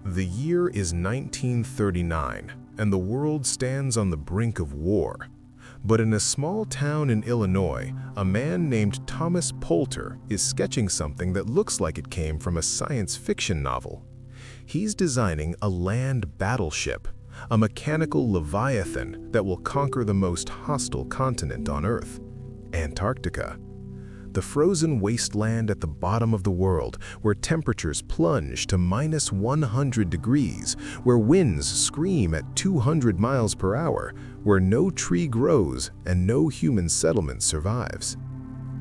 The year is 1939, and the world stands on the brink of war. But in a small town in Illinois, a man named Thomas Poulter is sketching something that looks like it came from a science fiction novel. He's designing a land battleship, a mechanical leviathan that will conquer the most hostile continent on Earth, Antarctica. The frozen wasteland at the bottom of the world, where temperatures plunge to -100 degrees, where winds scream at 200 miles per hour, where no tree grows and no human settlement survives.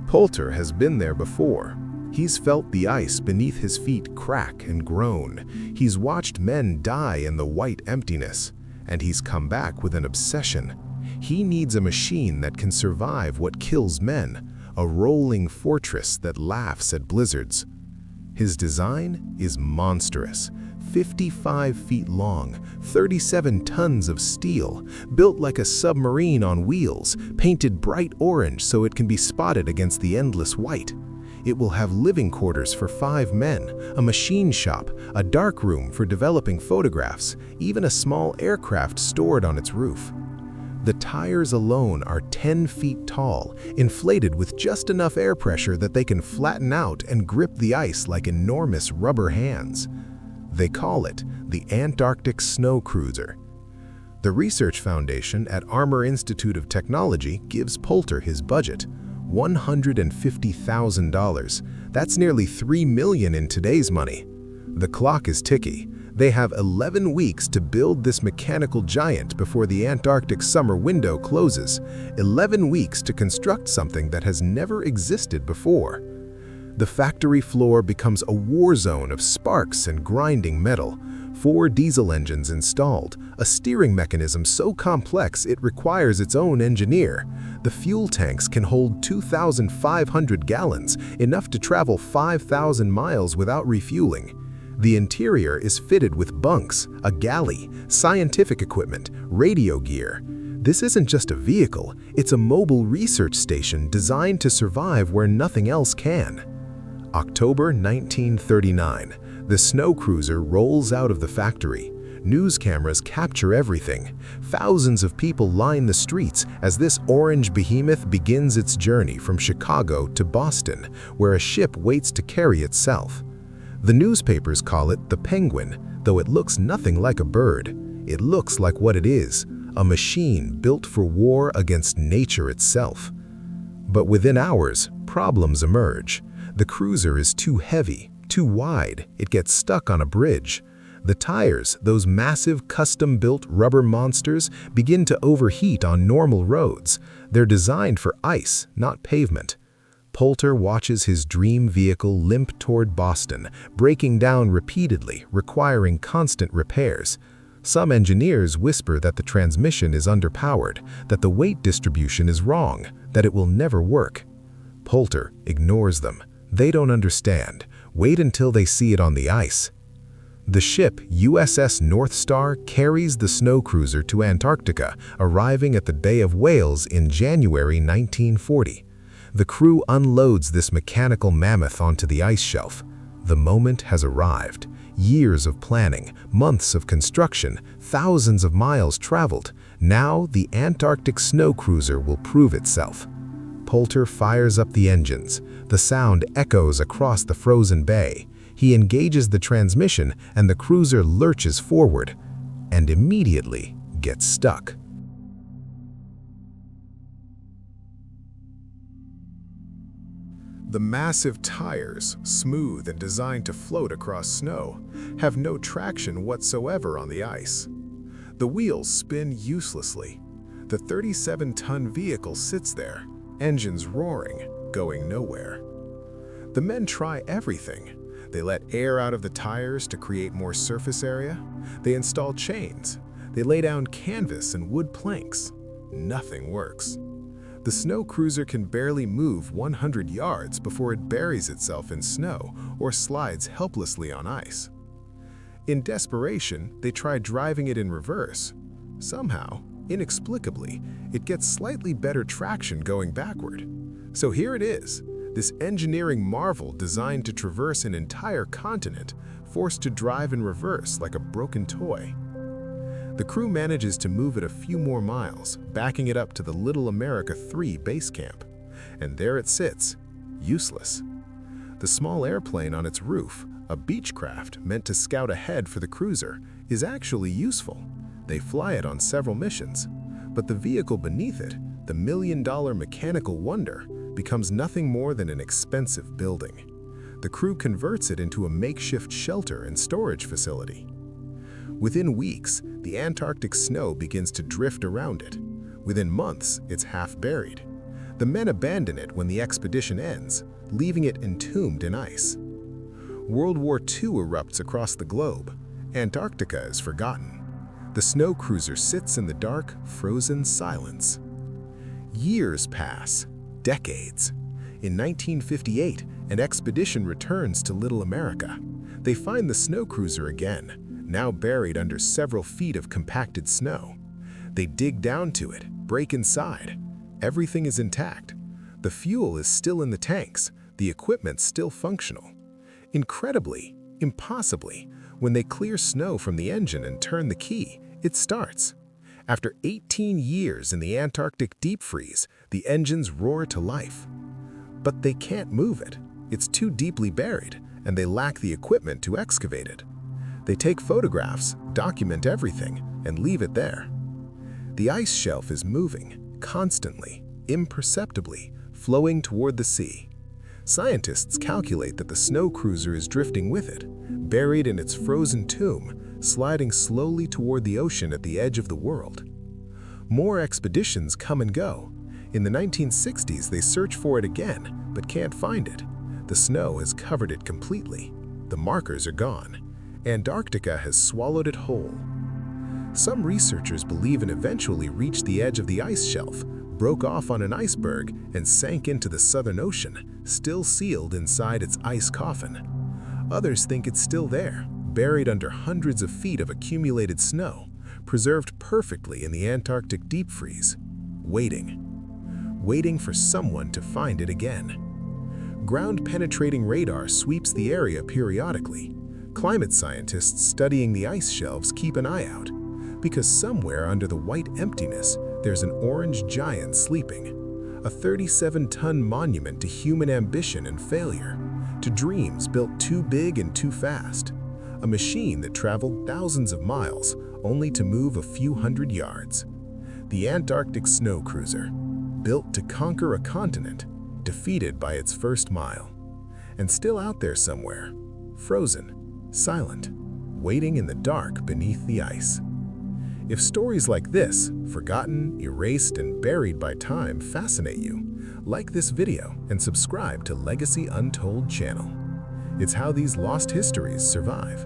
Poulter has been there before. He's felt the ice beneath his feet crack and groan. He's watched men die in the white emptiness, and he's come back with an obsession. He needs a machine that can survive what kills men, a rolling fortress that laughs at blizzards. His design is monstrous, 55 feet long, 37 tons of steel, built like a submarine on wheels, painted bright orange so it can be spotted against the endless white. It will have living quarters for 5 men, a machine shop, a dark room for developing photographs, even a small aircraft stored on its roof. The tires alone are 10 feet tall, inflated with just enough air pressure that they can flatten out and grip the ice like enormous rubber hands. They call it the Antarctic Snow Cruiser. The Research Foundation at Armour Institute of Technology gives Poulter his budget, $150,000. That's nearly $3 million in today's money. The clock is ticking. They have 11 weeks to build this mechanical giant before the Antarctic summer window closes, 11 weeks to construct something that has never existed before. The factory floor becomes a war zone of sparks and grinding metal, 4 diesel engines installed, a steering mechanism so complex it requires its own engineer. The fuel tanks can hold 2,500 gallons, enough to travel 5,000 miles without refueling. The interior is fitted with bunks, a galley, scientific equipment, radio gear. This isn't just a vehicle, it's a mobile research station designed to survive where nothing else can. October 1939, the snow cruiser rolls out of the factory. News cameras capture everything. Thousands of people line the streets as this orange behemoth begins its journey from Chicago to Boston, where a ship waits to carry itself. The newspapers call it the Penguin, though it looks nothing like a bird. It looks like what it is, a machine built for war against nature itself. But within hours, problems emerge. The cruiser is too heavy, too wide, it gets stuck on a bridge. The tires, those massive custom-built rubber monsters, begin to overheat on normal roads. They're designed for ice, not pavement. Poulter watches his dream vehicle limp toward Boston, breaking down repeatedly, requiring constant repairs. Some engineers whisper that the transmission is underpowered, that the weight distribution is wrong, that it will never work. Poulter ignores them. They don't understand. Wait until they see it on the ice. The ship USS North Star carries the snow cruiser to Antarctica, arriving at the Bay of Whales in January 1940. The crew unloads this mechanical mammoth onto the ice shelf. The moment has arrived. Years of planning, months of construction, thousands of miles traveled. Now the Antarctic snow cruiser will prove itself. Poulter fires up the engines. The sound echoes across the frozen bay. He engages the transmission and the cruiser lurches forward and immediately gets stuck. The massive tires, smooth and designed to float across snow, have no traction whatsoever on the ice. The wheels spin uselessly. The 37-ton vehicle sits there, engines roaring, going nowhere. The men try everything. They let air out of the tires to create more surface area. They install chains. They lay down canvas and wood planks. Nothing works. The snow cruiser can barely move 100 yards before it buries itself in snow or slides helplessly on ice. In desperation, they try driving it in reverse. Somehow, inexplicably, it gets slightly better traction going backward. So here it is. This engineering marvel designed to traverse an entire continent, forced to drive in reverse like a broken toy. The crew manages to move it a few more miles, backing it up to the Little America 3 base camp. And there it sits, useless. The small airplane on its roof, a Beechcraft meant to scout ahead for the cruiser, is actually useful. They fly it on several missions. But the vehicle beneath it, the million-dollar mechanical wonder, becomes nothing more than an expensive building. The crew converts it into a makeshift shelter and storage facility. Within weeks, the Antarctic snow begins to drift around it. Within months, it's half buried. The men abandon it when the expedition ends, leaving it entombed in ice. World War II erupts across the globe. Antarctica is forgotten. The snow cruiser sits in the dark, frozen silence. Years pass, decades. In 1958, an expedition returns to Little America. They find the snow cruiser again, now buried under several feet of compacted snow. They dig down to it, break inside. Everything is intact. The fuel is still in the tanks, the equipment still functional. Incredibly, impossibly, when they clear snow from the engine and turn the key, it starts. After 18 years in the Antarctic deep freeze, the engines roar to life. But they can't move it. It's too deeply buried, and they lack the equipment to excavate it. They take photographs, document everything, and leave it there. The ice shelf is moving, constantly, imperceptibly, flowing toward the sea. Scientists calculate that the snow cruiser is drifting with it, buried in its frozen tomb, sliding slowly toward the ocean at the edge of the world. More expeditions come and go. In the 1960s, they search for it again, but can't find it. The snow has covered it completely. The markers are gone. Antarctica has swallowed it whole. Some researchers believe it eventually reached the edge of the ice shelf, broke off on an iceberg, and sank into the Southern Ocean, still sealed inside its ice coffin. Others think it's still there, buried under hundreds of feet of accumulated snow, preserved perfectly in the Antarctic deep freeze, waiting for someone to find it again. Ground-penetrating radar sweeps the area periodically. Climate scientists studying the ice shelves keep an eye out, because somewhere under the white emptiness, there's an orange giant sleeping, a 37-ton monument to human ambition and failure, to dreams built too big and too fast, a machine that traveled thousands of miles only to move a few hundred yards. The Antarctic snow cruiser, built to conquer a continent, defeated by its first mile, and still out there somewhere, frozen, silent, waiting in the dark beneath the ice. If stories like this, forgotten, erased, and buried by time, fascinate you, like this video and subscribe to Legacy Untold channel. It's how these lost histories survive.